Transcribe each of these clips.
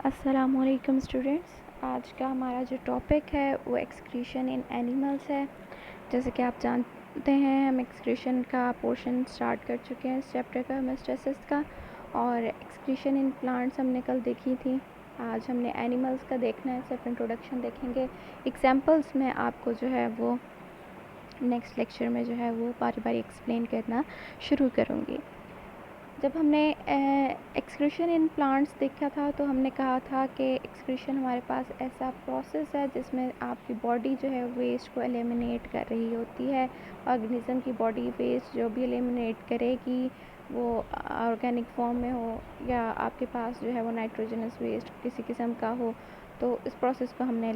अस्सलामुअलैकुम स्टूडेंट्स। आज का हमारा जो टॉपिक है वो एक्सक्रीशन इन एनिमल्स है। जैसे कि आप जानते हैं, हम एक्सक्रीशन का पोर्शन स्टार्ट कर चुके हैं इस चैप्टर का, हेमोस्टेसिस का। और एक्सक्रीशन इन प्लांट्स हमने कल देखी थी। आज हमने एनिमल्स का देखना है, सिर्फ इंट्रोडक्शन देखेंगे। एग्जांपल्स में आपको जो है वो नेक्स्ट लेक्चर में जो है वो बारी बारी एक्सप्लेन करना शुरू करूँगी। जब हमने एक्सक्रीशन इन प्लांट्स देखा था तो हमने कहा था कि एक्सक्रीशन हमारे पास ऐसा प्रोसेस है जिसमें आपकी बॉडी जो है वेस्ट को एलिमिनेट कर रही होती है। ऑर्गेनिज़म की बॉडी वेस्ट जो भी एलिमिनेट करेगी वो ऑर्गेनिक फॉर्म में हो या आपके पास जो है वो नाइट्रोजनस वेस्ट किसी किस्म का हो, तो इस प्रोसेस को हमने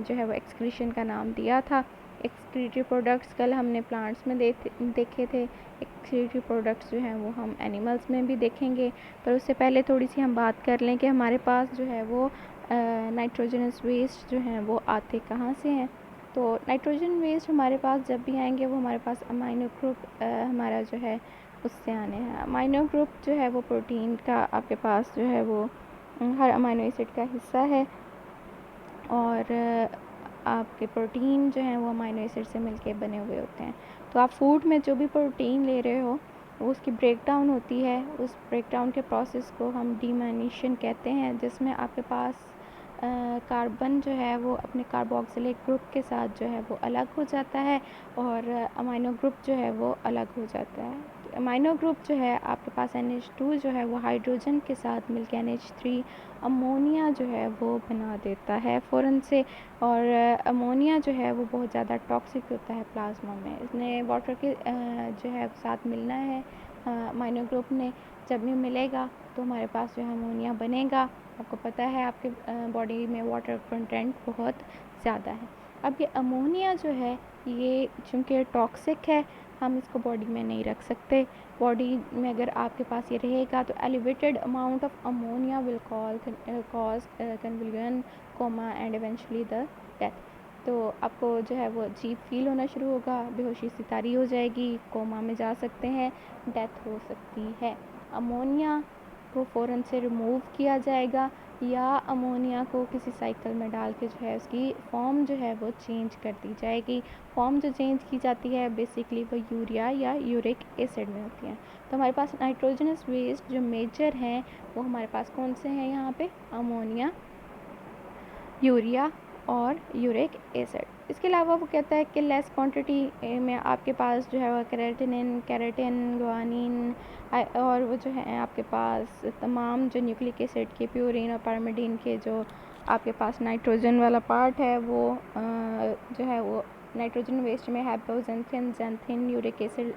जो है वो एक्सक्रीशन का नाम दिया था। एक्सक्रीटरी प्रोडक्ट्स कल हमने प्लांट्स में देखे थे। एक्सक्रीटरी प्रोडक्ट्स जो हैं वो हम एनिमल्स में भी देखेंगे, पर उससे पहले थोड़ी सी हम बात कर लें कि हमारे पास जो है वो नाइट्रोजनस वेस्ट जो हैं वो आते कहाँ से हैं। तो नाइट्रोजन वेस्ट हमारे पास जब भी आएंगे वो हमारे पास अमाइनो ग्रुप हमारा जो है उससे आने हैं। अमाइनो ग्रुप जो है वो प्रोटीन का आपके पास जो है वो हर अमाइनो एसिड का हिस्सा है, और आपके प्रोटीन जो हैं वो अमाइनो एसिड से मिलके बने हुए होते हैं। तो आप फूड में जो भी प्रोटीन ले रहे हो वो उसकी ब्रेक डाउन होती है। उस ब्रेक डाउन के प्रोसेस को हम डीमाइनेशन कहते हैं, जिसमें आपके पास कार्बन जो है वो अपने कार्बोक्सिलिक ग्रुप के साथ जो है वो अलग हो जाता है और अमाइनो ग्रुप जो है वो अलग हो जाता है। तो अमाइनो ग्रुप जो है आपके पास NH2 जो है वो हाइड्रोजन के साथ मिलकर NH3 अमोनिया जो है वो बना देता है फ़ौरन से। और अमोनिया जो है वो बहुत ज़्यादा टॉक्सिक होता है प्लाज्मा में। इसने वाटर के जो है साथ मिलना है अमाइनो ग्रुप ने। जब भी मिलेगा तो हमारे पास जो है अमोनिया बनेगा। आपको पता है आपके बॉडी में वाटर कंटेंट बहुत ज़्यादा है। अब ये अमोनिया जो है ये चूँकि टॉक्सिक है, हम इसको बॉडी में नहीं रख सकते। बॉडी में अगर आपके पास ये रहेगा तो elevated amount of ammonia will cause convulsion, coma and eventually the death. तो आपको जो है वो अजीब फील होना शुरू होगा, बेहोशी सी तारी हो जाएगी, कोमा में जा सकते हैं, डेथ हो सकती है। अमोनिया को फ़ौरन से रिमूव किया जाएगा या अमोनिया को किसी साइकिल में डाल के जो है उसकी फॉर्म जो है वो चेंज कर दी जाएगी। फॉर्म जो चेंज की जाती है बेसिकली वो यूरिया या यूरिक एसिड में होती है। तो हमारे पास नाइट्रोजनस वेस्ट जो मेजर हैं वो हमारे पास कौन से हैं यहाँ पे? अमोनिया, यूरिया और यूरिक एसिड। इसके अलावा वो कहता है कि लेस क्वांटिटी में आपके पास जो है वो कैरेटिन, गुआनिन और वो जो है आपके पास तमाम जो न्यूक्लिक एसिड के प्यूरिन और पायरिमिडीन के जो आपके पास नाइट्रोजन वाला पार्ट है वो जो है वो नाइट्रोजन वेस्ट में हैप्टोजेंथिन, जेंथिन, यूरिक एसिड,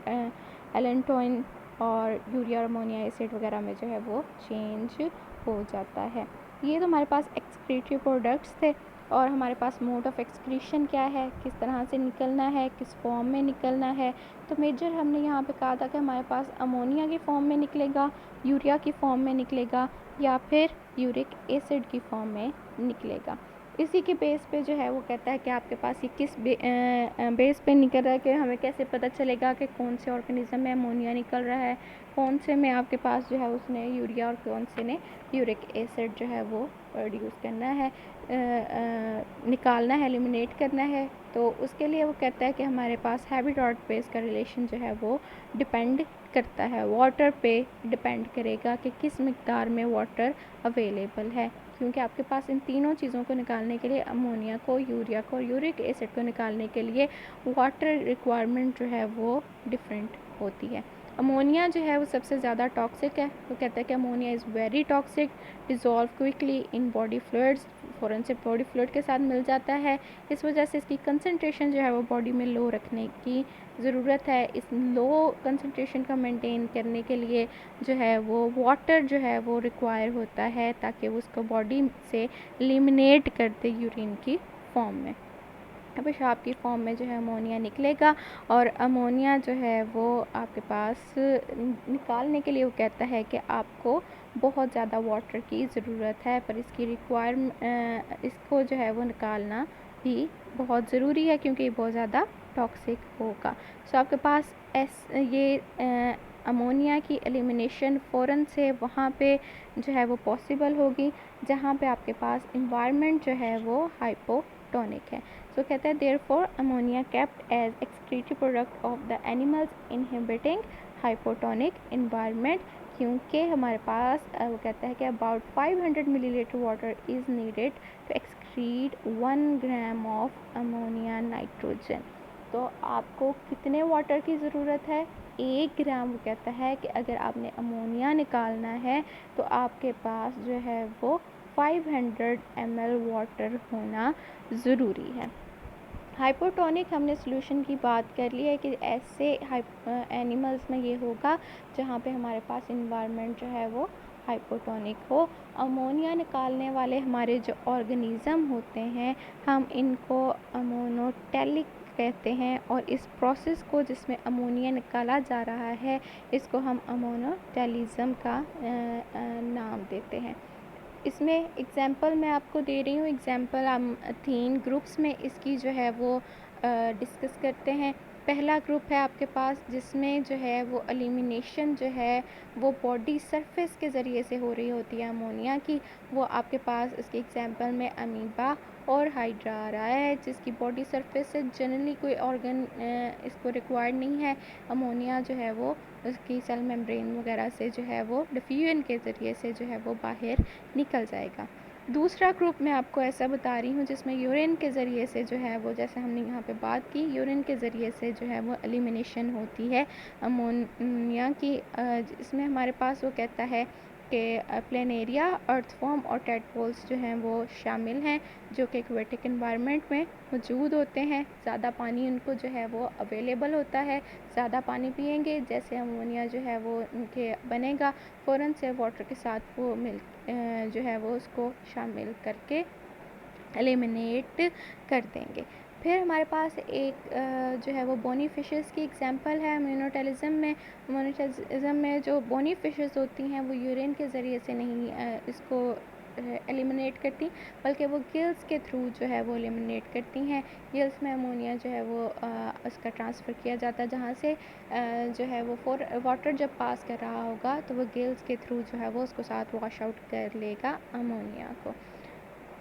एलेंटोइन और यूरिया और अमोनिया एसिड वगैरह में जो है वो चेंज हो जाता है। ये तो हमारे पास एक्सक्रीटरी प्रोडक्ट्स थे। और हमारे पास मोड ऑफ एक्सक्रीशन क्या है, किस तरह से निकलना है, किस फॉर्म में निकलना है। तो मेजर हमने यहाँ पे कहा था कि हमारे पास अमोनिया की फॉर्म में निकलेगा, यूरिया की फॉर्म में निकलेगा या फिर यूरिक एसिड की फॉर्म में निकलेगा। इसी के बेस पे जो है वो कहता है कि आपके पास ये किस बेस पे निकल रहा है, कि हमें कैसे पता चलेगा कि कौन से ऑर्गेनिज्म में अमोनिया निकल रहा है, कौन से में आपके पास जो है उसने यूरिया और कौन से ने यूरिक एसिड जो है वो प्रोड्यूस करना है, निकालना है, एलिमिनेट करना है। तो उसके लिए वो कहता है कि हमारे पास हैबिटेट बेस का रिलेशन जो है वो डिपेंड करता है, वाटर पे डिपेंड करेगा कि किस मिक़दार में वाटर अवेलेबल है, क्योंकि आपके पास इन तीनों चीज़ों को निकालने के लिए, अमोनिया को, यूरिया को और यूरिक एसिड को निकालने के लिए वाटर रिक्वायरमेंट जो है वो डिफरेंट होती है। अमोनिया जो है वो सबसे ज़्यादा टॉक्सिक है। वो कहता है कि ammonia is very toxic, dissolve quickly in body fluids, फ़ौरन से बॉडी फ्लूइड के साथ मिल जाता है। इस वजह से इसकी कंसंट्रेशन जो है वो बॉडी में लो रखने की ज़रूरत है। इस लो कंसंट्रेशन का मेंटेन करने के लिए जो है वो वाटर जो है वो रिक्वायर होता है, ताकि वो उसको बॉडी से एलिमिनेट कर दे यूरिन की फॉर्म में, पेशाब की फॉर्म में जो है अमोनिया निकलेगा। और अमोनिया जो है वो आपके पास निकालने के लिए वो कहता है कि आपको बहुत ज़्यादा वाटर की ज़रूरत है, पर इसको जो है वो निकालना भी बहुत ज़रूरी है, क्योंकि ये बहुत ज़्यादा टॉक्सिक होगा। सो आपके पास ये अमोनिया की एलिमिनेशन फ़ौरन से वहाँ पे जो है वो पॉसिबल होगी जहाँ पे आपके पास इन्वायरमेंट जो है वो हाइपोटोनिक है। तो कहते हैं therefore ammonia kept as excretory product of the animals inhibiting hypotonic environment, क्योंकि हमारे पास वो कहता है कि about 500 millilitre water is needed to excrete 1 gram of ammonia nitrogen. तो आपको कितने वाटर की ज़रूरत है? 1 ग्राम। वो कहता है कि अगर आपने अमोनिया निकालना है तो आपके पास जो है वो 500 ml वाटर होना ज़रूरी है। हाइपोटोनिक हमने सोल्यूशन की बात कर ली है कि ऐसे एनिमल्स में ये होगा जहाँ पे हमारे पास इन्वायरमेंट जो है वो हाइपोटोनिक हो। अमोनिया निकालने वाले हमारे जो ऑर्गेनिज़म होते हैं हम इनको अमोनोटेलिक कहते हैं, और इस प्रोसेस को जिसमें अमोनिया निकाला जा रहा है इसको हम अमोनोटेलिज्म का नाम देते हैं। इसमें एग्ज़ाम्पल मैं आपको दे रही हूँ। एग्ज़ाम्पल हम 3 ग्रुप्स में इसकी जो है वो डिस्कस करते हैं। पहला ग्रुप है आपके पास जिसमें जो है वो एलिमिनेशन जो है वो बॉडी सरफेस के ज़रिए से हो रही होती है अमोनिया की। वो आपके पास इसके एग्ज़ाम्पल में अमीबा और हाइड्रा आ रहा है, जिसकी बॉडी सरफेस से जनरली कोई ऑर्गन इसको रिक्वायर्ड नहीं है। अमोनिया जो है वो उसकी सेल मेम्ब्रेन वगैरह से जो है वो डिफ्यूजन के ज़रिए से जो है वो बाहर निकल जाएगा। दूसरा ग्रुप मैं आपको ऐसा बता रही हूँ जिसमें यूरिन के ज़रिए से जो है वो, जैसे हमने यहाँ पे बात की, यूरिन के ज़रिए से जो है वो एलिमिनेशन होती है अमोनिया की। इसमें हमारे पास वो कहता है कि प्लेनेरिया, अर्थवॉर्म और टेडपोल्स जो हैं वो शामिल हैं, जो कि एक्वेटिक एनवायरनमेंट में मौजूद होते हैं। ज़्यादा पानी उनको जो है वो अवेलेबल होता है। ज़्यादा पानी पिएंगे जैसे अमोनिया जो है वो उनके बनेगा, फ़ौरन से वाटर के साथ वो जो है वो उसको शामिल करके एलिमिनेट कर देंगे। फिर हमारे पास एक जो है वो बोनी फिशेस की एग्जांपल है अमोनोटेलिज्म में। अमोनोटेलिज्म में जो बोनी फिशेस होती हैं वो यूरिन के ज़रिए से नहीं इसको एलिमिनेट करती, बल्कि वो गिल्स के थ्रू जो है वो एलिमिनेट करती हैं। गिल्स में अमोनिया जो है वो उसका ट्रांसफ़र किया जाता है, जहाँ से जो है वो वाटर जब पास कर रहा होगा तो वो गिल्स के थ्रू जो है वो उसको साथ वॉश आउट कर लेगा अमोनिया को।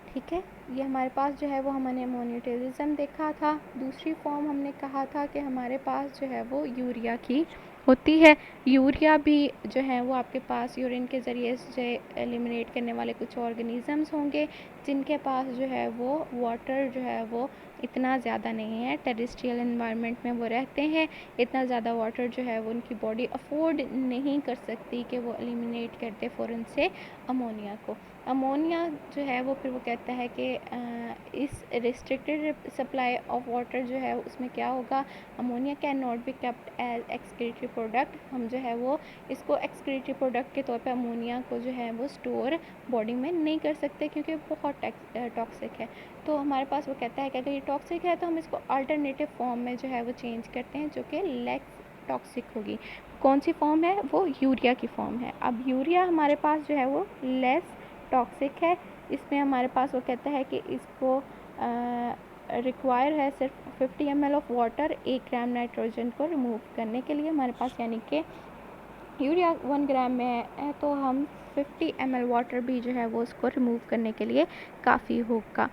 ठीक है, ये हमारे पास जो है वो हमने अमोनोटेलिज्म देखा था। दूसरी फॉर्म हमने कहा था कि हमारे पास जो है वो यूरिया की होती है। यूरिया भी जो है वो आपके पास यूरिन के ज़रिए से एलिमिनेट करने वाले कुछ ऑर्गेनिज़म्स होंगे जिनके पास जो है वो वाटर जो है वो इतना ज़्यादा नहीं है, टेरेस्ट्रियल एनवायरनमेंट में वो रहते हैं। इतना ज़्यादा वाटर जो है वो उनकी बॉडी अफोर्ड नहीं कर सकती कि वो एलिमिनेट करते फ़ौरन से अमोनिया को। अमोनिया जो है वो फिर वो कहता है कि इस रिस्ट्रिक्टेड सप्लाई ऑफ वाटर जो है उसमें क्या होगा, ammonia can not be kept as excretory product. हम जो है वो इसको एक्सक्रीटरी प्रोडक्ट के तौर पे अमोनिया को जो है वो स्टोर बॉडी में नहीं कर सकते क्योंकि बहुत टॉक्सिक है। तो हमारे पास वो कहता है कि अगर ये टॉक्सिक है तो हम इसको अल्टरनेटिव फॉर्म में जो है वो चेंज करते हैं जो कि लेस टॉक्सिक होगी। कौन सी फॉर्म है? वो यूरिया की फॉर्म है। अब यूरिया हमारे पास जो है वो लेस टॉक्सिक है। इसमें हमारे पास वो कहता है कि इसको रिक्वायर है सिर्फ 50 ml of water 1 gram nitrogen को रिमूव करने के लिए हमारे पास, यानी कि यूरिया 1 ग्राम में है तो हम 50 ml वाटर भी जो है वो उसको रिमूव करने के लिए काफ़ी होगा।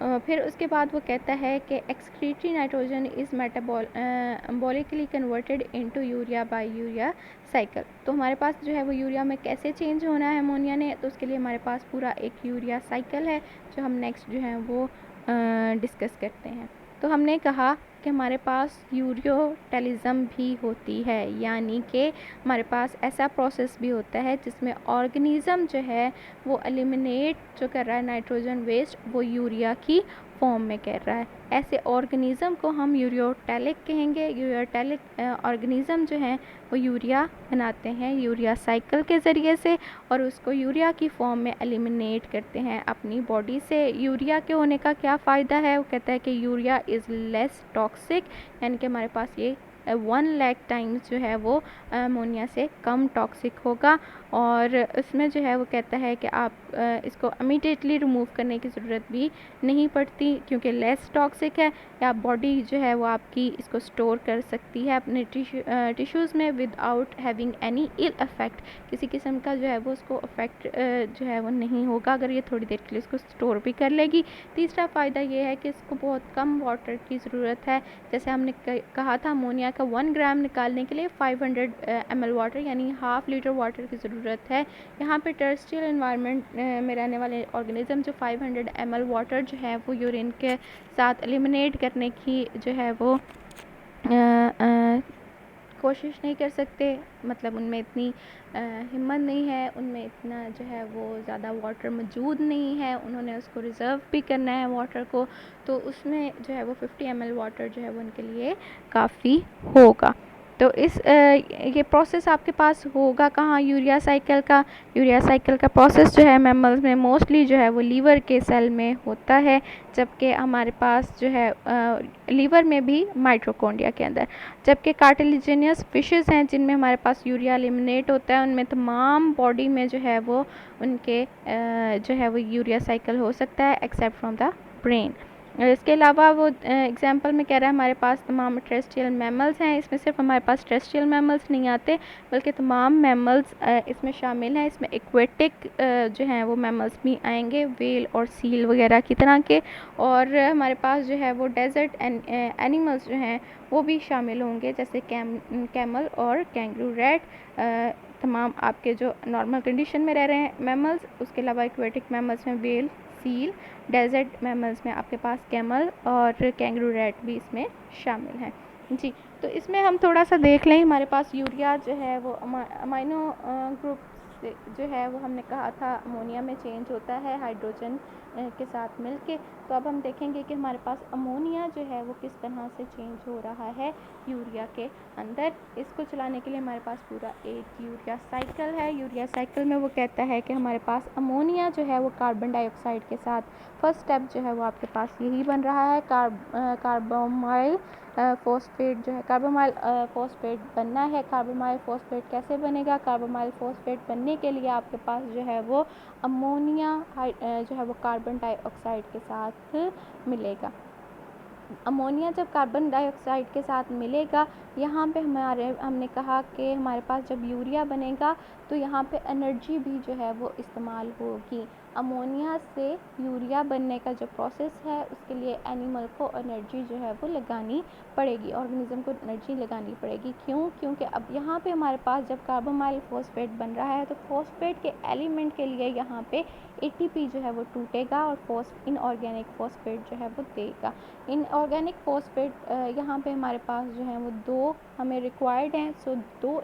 फिर उसके बाद वो कहता है कि excretory nitrogen is metabolically converted into urea by urea cycle. तो हमारे पास जो है वो यूरिया में कैसे चेंज होना है अमोनिया ने, तो उसके लिए हमारे पास पूरा एक यूरिया साइकिल है जो हम नेक्स्ट जो है वो डिस्कस करते हैं। तो हमने कहा कि हमारे पास यूरियोटेलिज्म भी होती है, यानी कि हमारे पास ऐसा प्रोसेस भी होता है जिसमें ऑर्गेनिज़म जो है वो एलिमिनेट जो कर रहा है नाइट्रोजन वेस्ट वो यूरिया की फॉर्म में कर रहा है। ऐसे ऑर्गेनिज़म को हम यूरियोटेलिक कहेंगे। यूरियोटेलिक ऑर्गेनिज़म जो हैं वो यूरिया बनाते हैं यूरिया साइकिल के ज़रिए से और उसको यूरिया की फॉर्म में एलिमिनेट करते हैं अपनी बॉडी से। यूरिया के होने का क्या फ़ायदा है? वो कहता है कि यूरिया इज़ लेस टॉक्सिक, यानी कि हमारे पास ये 1 लाख टाइम्स जो है वो अमोनिया से कम टॉक्सिक होगा। और उसमें जो है वो कहता है कि आप इसको इमीडिएटली रिमूव करने की ज़रूरत भी नहीं पड़ती क्योंकि लेस टॉक्सिक है, या बॉडी जो है वो आपकी इसको स्टोर कर सकती है अपने टिश्यूज़ में विदाउट हैविंग एनी इल इफ़ेक्ट। किसी किस्म का जो है वो उसको अफेक्ट जो है वो नहीं होगा अगर ये थोड़ी देर के लिए इसको स्टोर भी कर लेगी। तीसरा फ़ायदा ये है कि इसको बहुत कम वाटर की ज़रूरत है। जैसे हमने कहा था अमोनिया का 1 ग्राम निकालने के लिए 500 ml वाटर यानी हाफ़ लीटर वाटर की ज़रूरत है। यहाँ पे टेरेस्ट्रियल एनवायरनमेंट में रहने वाले ऑर्गेनिज्म जो 500 ml वाटर जो है वो यूरिन के साथ एलिमिनेट करने की जो है वो कोशिश नहीं कर सकते, मतलब उनमें इतनी हिम्मत नहीं है, उनमें इतना जो है वो ज़्यादा वाटर मौजूद नहीं है, उन्होंने उसको रिज़र्व भी करना है वाटर को, तो उसमें जो है वो 50 ml वाटर जो है वो उनके लिए काफ़ी होगा। तो ये प्रोसेस आपके पास होगा कहाँ, यूरिया साइकिल का। यूरिया साइकिल का प्रोसेस जो है मैमल्स में मोस्टली जो है वो लीवर के सेल में होता है, जबकि हमारे पास जो है लीवर में भी माइटोकॉन्ड्रिया के अंदर। जबकि कार्टिलेजिनियस फिशेस हैं जिनमें हमारे पास यूरिया एलिमिनेट होता है, उनमें तमाम बॉडी में जो है वो उनके जो है वो यूरिया साइकिल हो सकता है एक्सेप्ट फ्रॉम द ब्रेन। इसके अलावा वो एग्जांपल में कह रहा है हमारे पास तमाम टेरेस्ट्रियल मैमल्स हैं, इसमें सिर्फ हमारे पास टेरेस्ट्रियल मैमल्स नहीं आते बल्कि तमाम मैमल्स इसमें शामिल हैं। इसमें एक्वेटिक जो हैं वो मैमल्स भी आएंगे, वेल और सील वगैरह की तरह के, और हमारे पास जो है वो डेजर्ट एनिमल्स जो हैं वो भी शामिल होंगे, जैसे कैमल और कैंगरू रैट। तमाम आपके जो नॉर्मल कंडीशन में रह रहे हैं मैमल्स, उसके अलावा एक्वेटिक मैमल्स में वेल, सील, डेजर्ट मैमल्स में आपके पास कैमल और कैंगरू रैट भी इसमें शामिल हैं जी। तो इसमें हम थोड़ा सा देख लें, हमारे पास यूरिया जो है वो अमाइनो ग्रुप से जो है वो हमने कहा था अमोनिया में चेंज होता है हाइड्रोजन के साथ मिलके। तो अब हम देखेंगे कि हमारे पास अमोनिया जो है वो किस तरह से चेंज हो रहा है यूरिया के अंदर। इसको चलाने के लिए हमारे पास पूरा एक यूरिया साइकिल है। यूरिया साइकिल में वो कहता है कि हमारे पास अमोनिया जो है वो कार्बन डाइऑक्साइड के साथ फर्स्ट स्टेप जो है वो आपके पास यही बन रहा है, कार्बोमाइल फॉस्फेट जो है, कार्बोमाइल फॉस्फेट बनना है। कार्बोमाइल फॉस्फेट कैसे बनेगा? कार्बोमाइल फॉस्फेट बनने के लिए आपके पास जो है वो अमोनिया जो है वो कार्बन डाइऑक्साइड के साथ मिलेगा। अमोनिया जब कार्बन डाइऑक्साइड के साथ मिलेगा, यहाँ पे हमने कहा कि हमारे पास जब यूरिया बनेगा तो यहाँ पे एनर्जी भी जो है वो इस्तेमाल होगी। अमोनिया से यूरिया बनने का जो प्रोसेस है उसके लिए एनिमल को एनर्जी जो है वो लगानी पड़ेगी, ऑर्गेनिज्म को एनर्जी लगानी पड़ेगी। क्यों? क्योंकि अब यहाँ पे हमारे पास जब कार्बोमाइल फॉस्फेट बन रहा है तो फॉस्फेट के एलिमेंट के लिए यहाँ पे एटीपी जो है वो टूटेगा और इनऑर्गेनिक फॉस्फेट जो है वो देगा। इनऑर्गेनिक फॉस्फेट यहाँ पे हमारे पास जो है वो 2 हमें रिक्वायर्ड हैं, सो 2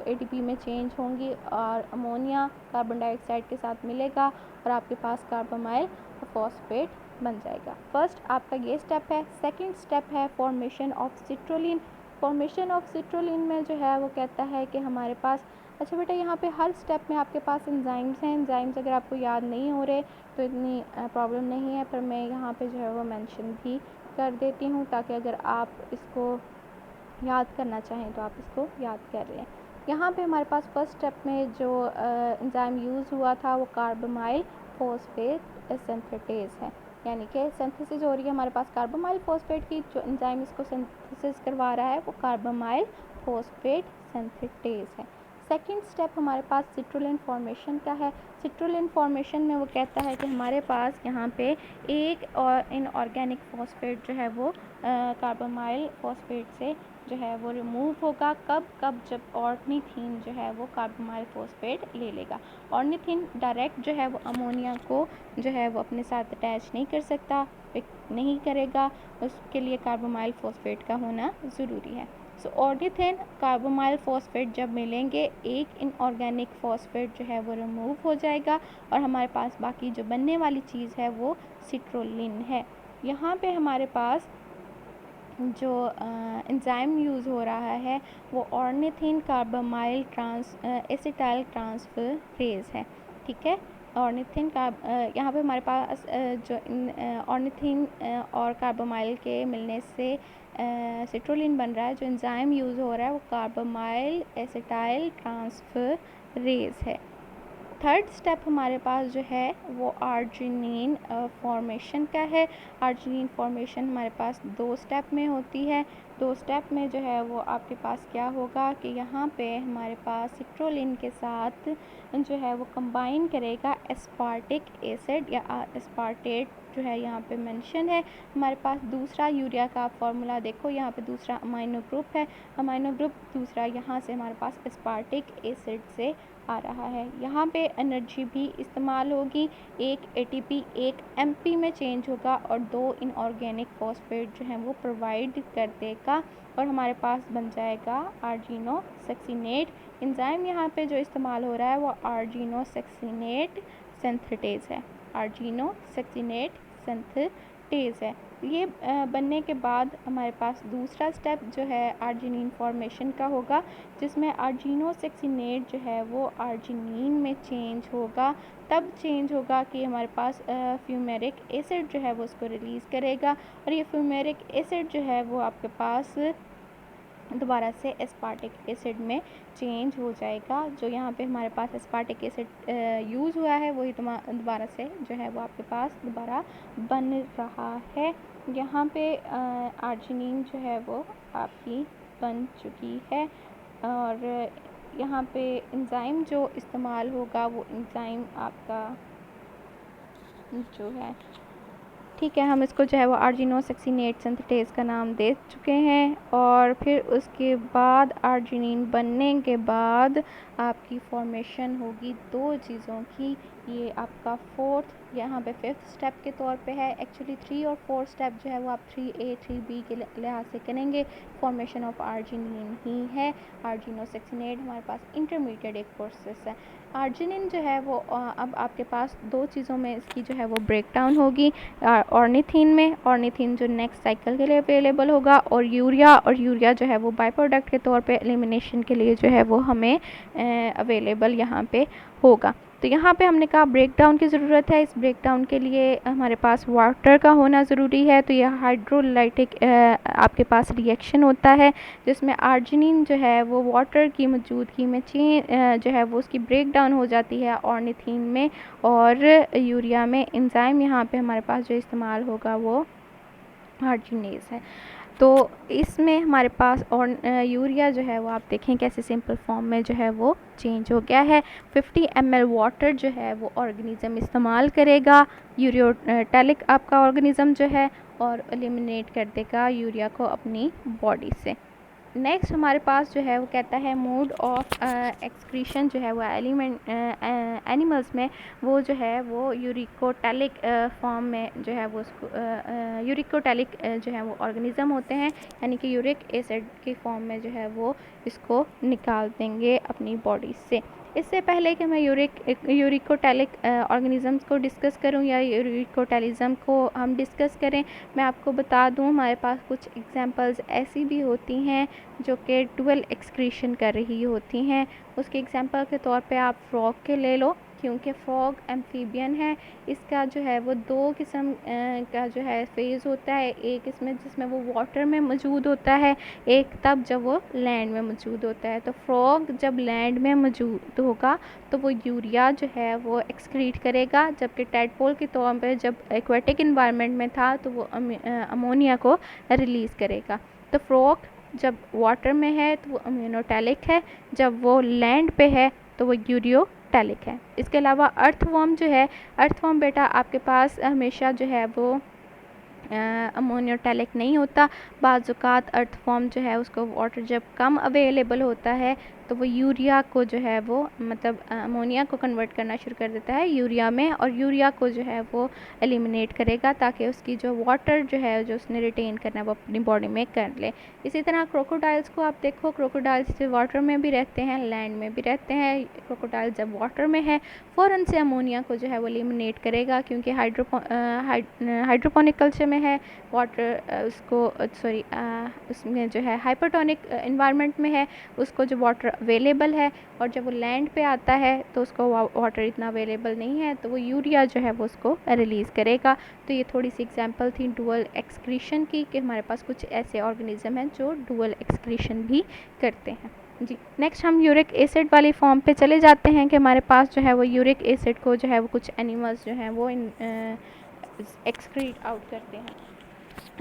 एटीपी में चेंज होंगी और अमोनिया कार्बन डाइऑक्साइड के साथ मिलेगा और आपके पास कार्बोमाइल फॉस्फेट बन जाएगा। फर्स्ट आपका ये स्टेप है। सेकंड स्टेप है formation of citrulline. Formation of citrulline में जो है वो कहता है कि हमारे पास, अच्छा बेटा यहाँ पे हर स्टेप में आपके पास एंजाइम्स हैं। एंजाइम्स अगर आपको याद नहीं हो रहे तो इतनी प्रॉब्लम नहीं है, पर मैं यहाँ पे जो है वो मेंशन भी कर देती हूँ ताकि अगर आप इसको याद करना चाहें तो आप इसको याद कर लें। यहाँ पे हमारे पास फर्स्ट स्टेप में जो एंजाइम यूज़ हुआ था वो कार्बोमाइल फॉस्फेट सिंथेटेज है, यानी कि सिंथेसिस हो रही है हमारे पास कार्बोमाइल फॉस्फेट की। जो एंजाइम इसको सिंथेसिस करवा रहा है वो कार्बोमाइल फॉस्फेट सिंथेटेज है। सेकेंड स्टेप हमारे पास सिट्रोलिन फॉर्मेशन का है। सिट्रोलिन फॉर्मेशन में वो कहता है कि हमारे पास यहाँ पे एक और इनऑर्गेनिक फॉस्फेट जो है वो कार्बोमाइल फॉस्फेट से जो है वो रिमूव होगा। कब? जब ऑर्निथीन जो है वो कार्बोमाइल फॉस्फेट ले लेगा। ऑर्निथीन डायरेक्ट जो है वो अमोनिया को जो है वो अपने साथ अटैच नहीं कर सकता, पिक नहीं करेगा, उसके लिए कार्बोमाइल फॉस्फेट का होना ज़रूरी है। सो ऑर्निथीन कार्बोमाइल फॉस्फेट जब मिलेंगे, एक इनऑर्गेनिक फॉस्फेट जो है वो रिमूव हो जाएगा और हमारे पास बाकी जो बनने वाली चीज़ है वो सिट्रोलिन है। यहाँ पे हमारे पास जो एंजाइम यूज़ हो रहा है वो ऑर्निथीन कार्बोमाइल एसिटाइल ट्रांसफरेज है, ठीक है। ऑर्निथिन का यहाँ पे हमारे पास जो ऑर्निथिन और कार्बोमाइल के मिलने से सिट्रोलिन बन रहा है। जो एंजाइम यूज़ हो रहा है वो कार्बोमाइल एसिटाइल ट्रांसफरेज है। थर्ड स्टेप हमारे पास जो है वो आर्जिनिन फॉर्मेशन का है। आर्जिनिन फॉर्मेशन हमारे पास 2 स्टेप में होती है। 2 स्टेप में जो है वो आपके पास क्या होगा कि यहाँ पे हमारे पास सिट्रोलिन के साथ जो है वो कंबाइन करेगा एस्पार्टिक एसिड या एस्पार्टेट जो है यहाँ पे मेंशन है। हमारे पास दूसरा यूरिया का फॉर्मूला देखो, यहाँ पे दूसरा अमाइनो ग्रुप है। अमाइनो ग्रुप दूसरा यहाँ से हमारे पास एस्पार्टिक एसिड से आ रहा है। यहाँ पे एनर्जी भी इस्तेमाल होगी। एक एटीपी 1 एमपी में चेंज होगा और 2 इनऑर्गेनिक फॉस्फेट जो है वो प्रोवाइड कर देगा और हमारे पास बन जाएगा आर्जिनोसैक्सिनेट। एंजाइम यहाँ पे जो इस्तेमाल हो रहा है वो आर्जिनोसैक्सिनेट सिंथेटेज है। आर्जिनोसैक्सिनेट सिंथेटेज है। ये बनने के बाद हमारे पास दूसरा स्टेप जो है आर्जिनिन फॉर्मेशन का होगा, जिसमें आर्जिनोसैक्सिनेट जो है वो आर्जिनिन में चेंज होगा। तब चेंज होगा कि हमारे पास फ्यूमेरिक एसिड जो है वो उसको रिलीज़ करेगा और ये फ्यूमेरिक एसिड जो है वो आपके पास दोबारा से एस्पार्टिक एसिड में चेंज हो जाएगा। जो यहाँ पे हमारे पास एस्पार्टिक एसिड यूज़ हुआ है वही दोबारा से जो है वो आपके पास दोबारा बन रहा है। यहाँ पे आर्जिनिन जो है वो आपकी बन चुकी है और यहाँ पे एंजाइम जो इस्तेमाल होगा वो एंजाइम आपका जो है, ठीक है, हम इसको जो है वो आर्जिनोसैक्सिनेट सिंथेटेज का नाम दे चुके हैं। और फिर उसके बाद आर्जिनिन बनने के बाद आपकी फॉर्मेशन होगी 2 चीज़ों की। ये आपका फोर्थ यहाँ पे 5th स्टेप के तौर पे है। एक्चुअली 3 और 4 स्टेप जो है वो आप 3A 3B के लिहाज से करेंगे। फॉर्मेशन ऑफ आर्जिनिन ही है। आर्जिनोसैक्सिनेट हमारे पास इंटरमीडिएट एक प्रोसेस है। आर्जिनिन जो है वो अब आपके पास 2 चीज़ों में इसकी जो है वो ब्रेक डाउन होगी। ऑर्निथिन में, ऑर्निथिन जो नेक्स्ट साइकिल के लिए अवेलेबल होगा, और यूरिया जो है वो बाय प्रोडक्ट के तौर पे एलिमिनेशन के लिए जो है वो हमें अवेलेबल यहाँ पे होगा। तो यहाँ पे हमने कहा ब्रेक डाउन की ज़रूरत है। इस ब्रेक डाउन के लिए हमारे पास वाटर का होना ज़रूरी है। तो यह हाइड्रोलाइटिक आपके पास रिएक्शन होता है जिसमें आर्जिनिन जो है वो वाटर की मौजूदगी में जो है वो उसकी ब्रेक डाउन हो जाती है ऑर्निथिन में और यूरिया में। एंजाइम यहाँ पे हमारे पास जो इस्तेमाल होगा वो आर्जिनेज है। तो इसमें हमारे पास और यूरिया जो है वो आप देखें कैसे सिंपल फॉर्म में जो है वो चेंज हो गया है। 50 ml वाटर जो है वो ऑर्गेनिज़म इस्तेमाल करेगा, यूरियोटैलिक आपका ऑर्गेनिज़म जो है, और एलिमिनेट कर देगा यूरिया को अपनी बॉडी से। नेक्स्ट हमारे पास जो है वो कहता है मोड ऑफ एक्सक्रीशन जो है वो एनिमल्स में वो जो है वो यूरिकोटैलिक फॉर्म में जो है वो उसको यूरिकोटैलिक जो है वो ऑर्गेनिज़म होते हैं, यानी कि यूरिक एसिड की फॉर्म में जो है वो इसको निकाल देंगे अपनी बॉडी से। इससे पहले कि मैं यूरिकोटैलिक ऑर्गेनिज़म्स को डिस्कस करूं या यूरिकोटैलिज़म को हम डिस्कस करें, मैं आपको बता दूं हमारे पास कुछ एग्जांपल्स ऐसी भी होती हैं जो कि डुअल एक्सक्रीशन कर रही होती हैं। उसके एग्जांपल के तौर पे आप फ्रॉग के ले लो, क्योंकि फ्रॉग एम्फीबियन है। इसका जो है वो 2 किस्म का जो है फेज़ होता है। एक इसमें जिसमें वो वाटर में मौजूद होता है, एक तब जब वो लैंड में मौजूद होता है। तो फ्रॉग जब लैंड में मौजूद होगा तो वो यूरिया जो है वो एक्सक्रीट करेगा, जबकि टैडपोल के तौर पर जब एक्वेटिक इन्वायरमेंट में था तो वो अमोनिया को रिलीज़ करेगा। तो फ्रॉग जब वाटर में है तो वो अम्यूनोटैलिक है, जब वो लैंड पे है तो वो यूरियोटैलिक है। इसके अलावा अर्थवर्म जो है, अर्थवर्म बेटा आपके पास हमेशा जो है वो अमोनियोटैलिक नहीं होता। बाज़ औक़ात अर्थवर्म जो है उसको वाटर जब कम अवेलेबल होता है तो वो यूरिया को जो है वो मतलब अमोनिया को कन्वर्ट करना शुरू कर देता है यूरिया में, और यूरिया को जो है वो एलिमिनेट करेगा ताकि उसकी जो वाटर जो है जो उसने रिटेन करना है वो अपनी बॉडी में कर ले। इसी तरह क्रोकोडाइल्स को आप देखो, क्रोकोडाइल्स वाटर में भी रहते हैं, लैंड में भी रहते हैं। क्रोकोडाइल जब वाटर में है फ़ौरन से अमोनिया को जो है वो एलिमिनेट करेगा, क्योंकि हाइड्रोपोनिक कल्चर में है, वाटर उसको उसमें जो है हाइपरटोनिक इन्वायरमेंट में है, उसको जो वाटर अवेलेबल है, और जब वो लैंड पे आता है तो उसको वाटर इतना अवेलेबल नहीं है, तो वो यूरिया जो है वो उसको रिलीज़ करेगा। तो ये थोड़ी सी एग्जांपल थी डुअल एक्सक्रीशन की, कि हमारे पास कुछ ऐसे ऑर्गेनिज्म हैं जो डुअल एक्सक्रीशन भी करते हैं जी। नेक्स्ट हम यूरिक एसिड वाली फॉर्म पे चले जाते हैं, कि हमारे पास जो है वो यूरिक एसिड को जो है वो कुछ एनिमल्स जो हैं वो एक्सक्रीट आउट करते हैं।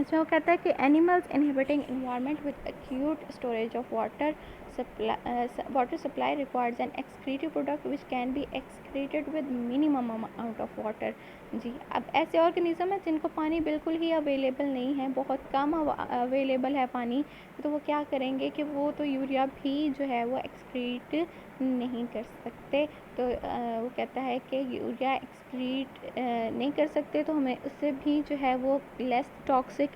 इसमें वो कहता है कि animals inhibiting environment with acute storage of water supply requires an excretive product which can be excreted with minimum amount of water जी। अब ऐसे ऑर्गेनिज्म है जिनको पानी बिल्कुल ही अवेलेबल नहीं है, बहुत कम अवेलेबल है पानी, तो वो क्या करेंगे कि वो तो यूरिया भी जो है वो एक्सक्रीट नहीं कर सकते। तो वो कहता है कि यूरिया एक्सक्रीट नहीं कर सकते, तो हमें उससे भी जो है वो लेस टॉक्सिक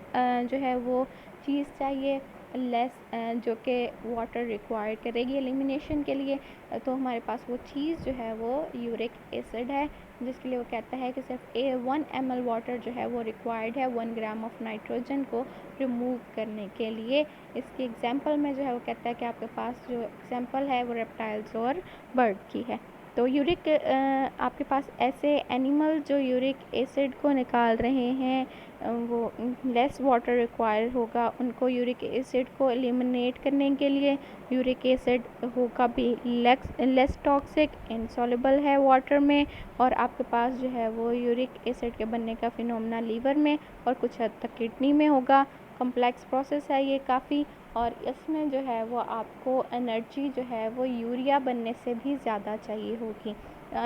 जो है वो चीज़ चाहिए, लेस जो कि वाटर रिक्वायर करेगी एलिमिनेशन के लिए। तो हमारे पास वो चीज़ जो है वो यूरिक एसिड है, जिसके लिए वो कहता है कि सिर्फ 1 ml वाटर जो है वो रिक्वायर्ड है 1 ग्राम ऑफ नाइट्रोजन को रिमूव करने के लिए। इसकी एग्जांपल में जो है वो कहता है कि आपके पास जो एग्जांपल है वो रेप्टाइल्स और बर्ड की है। तो यूरिक आपके पास ऐसे एनिमल जो यूरिक एसिड को निकाल रहे हैं, वो लेस वाटर रिक्वायर होगा उनको यूरिक एसिड को एलिमिनेट करने के लिए। यूरिक एसिड होगा भी लेस टॉक्सिक, इनसॉल्युबल है वाटर में, और आपके पास जो है वो यूरिक एसिड के बनने का फिनोमेना लीवर में और कुछ हद तक किडनी में होगा। कॉम्प्लेक्स प्रोसेस है ये काफ़ी, और इसमें जो है वो आपको एनर्जी जो है वो यूरिया बनने से भी ज़्यादा चाहिए होगी।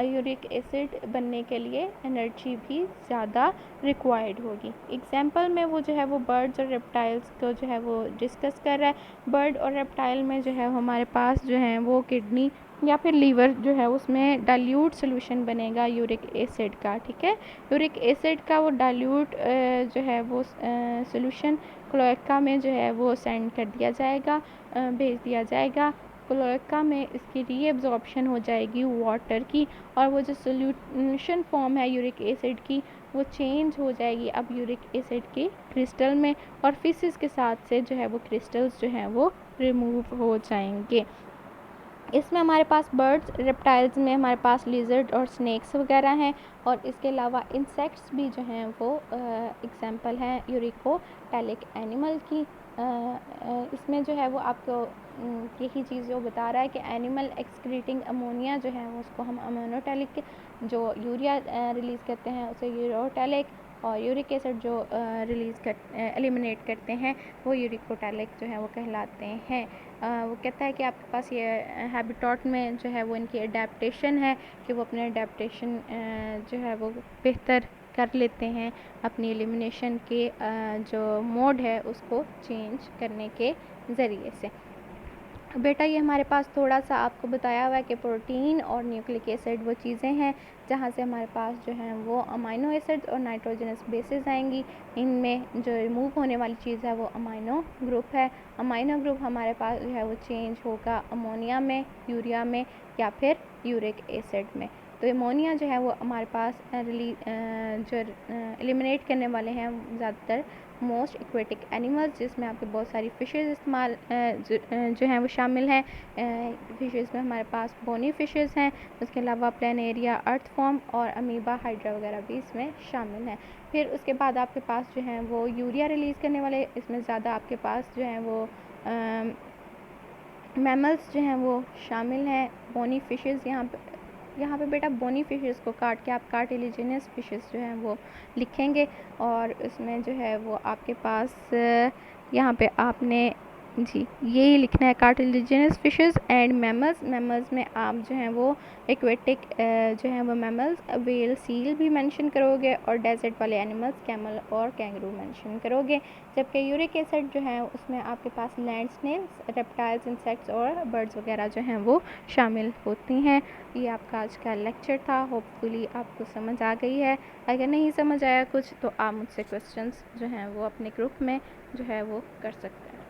यूरिक एसिड बनने के लिए एनर्जी भी ज़्यादा रिक्वायर्ड होगी। एग्जांपल में वो जो है वो बर्ड्स और रेप्टाइल्स को जो है वो डिस्कस कर रहा है। बर्ड और रेप्टाइल में जो है हमारे पास जो है वो किडनी या फिर लीवर जो है उसमें डाइल्यूट सोल्यूशन बनेगा यूरिक एसिड का, ठीक है। यूरिक एसिड का वो डाइल्यूट जो है वो सोल्यूशन क्लोएका में जो है वो सेंड कर दिया जाएगा, भेज दिया जाएगा। क्लोएका में इसकी रीएब्जॉर्प्शन हो जाएगी वाटर की, और वो जो सोल्यूशन फॉर्म है यूरिक एसिड की वो चेंज हो जाएगी अब यूरिक एसिड के क्रिस्टल में, और फिशेस के साथ से जो है वो क्रिस्टल्स जो हैं वो रिमूव हो जाएंगे। इसमें हमारे पास बर्ड्स रेप्टाइल्स में हमारे पास लिजर्ड और स्नेक्स वगैरह हैं, और इसके अलावा इंसेक्ट्स भी जो हैं वो एग्जांपल हैं यूरिकोटैलिक एनिमल की। इसमें जो है वो आपको यही चीज़ जो बता रहा है कि एनिमल एक्सक्रीटिंग अमोनिया जो है उसको हम अमोनोटैलिक, जो यूरिया रिलीज़ करते हैं उसे यूरोटैलिक, और यूरिक एसिड जो एलिमिनेट करते हैं वो यूरिकोटैलिक जो है वो कहलाते हैं। वो कहता है कि आपके पास ये हैबिटेट में जो है वो इनकी अडेप्टेशन है, कि वो अपने अडेप्टेशन जो है वो बेहतर कर लेते हैं अपनी एलिमिनेशन के जो मोड है उसको चेंज करने के ज़रिए से। बेटा ये हमारे पास थोड़ा सा आपको बताया हुआ है कि प्रोटीन और न्यूक्लिक एसिड वो चीज़ें हैं जहाँ से हमारे पास जो हैं वो अमाइनो एसिड्स और नाइट्रोजनस बेसेस आएंगी। इनमें जो रिमूव होने वाली चीज़ है वो अमाइनो ग्रुप है। अमाइनो ग्रुप हमारे पास जो है वो चेंज होगा अमोनिया में, यूरिया में, या फिर यूरिक एसिड में। तो अमोनिया जो है वो हमारे पास जो एलिमिनेट करने वाले हैं ज़्यादातर मोस्ट एक्वेटिक एनिमल्स, जिसमें आपके बहुत सारी फ़िशेज़ इस्तेमाल जो हैं वो शामिल हैं। फ़िशेज़ में हमारे पास बोनी फ़िशेज़ हैं, उसके अलावा प्लेनेरिया, अर्थ फॉर्म और अमीबा, हाइड्रा वगैरह भी इसमें शामिल हैं। फिर उसके बाद आपके पास जो हैं वो यूरिया रिलीज़ करने वाले, इसमें ज़्यादा आपके पास जो हैं वो मैमल्स जो हैं वो शामिल हैं। बोनी फ़िशेज़ यहाँ पे बेटा बोनी फ़िशेज़ को काट के आप कार्टिलेजिनस फ़िशेज़ जो हैं वो लिखेंगे, और इसमें जो है वो आपके पास यहाँ पे आपने जी यही लिखना है, cartilaginous fishes and mammals. Mammals में आप जो हैं वो एक्वेटिक जो हैं वो मैमल्स, व्हेल, सील भी मेंशन करोगे, और डेजर्ट वाले एनिमल्स कैमल और कैंगरू मेंशन करोगे। जबकि यूरिक एसिड जो है उसमें आपके पास लैंड स्नेल्स, रेप्टाइल्स, इंसेक्ट्स और बर्ड्स वगैरह जो हैं वो शामिल होती हैं। ये आपका आज का लेक्चर था, होपफुली आपको समझ आ गई है। अगर नहीं समझ आया कुछ तो आप मुझसे क्वेश्चंस जो हैं वो अपने ग्रुप में जो है वो कर सकते हैं।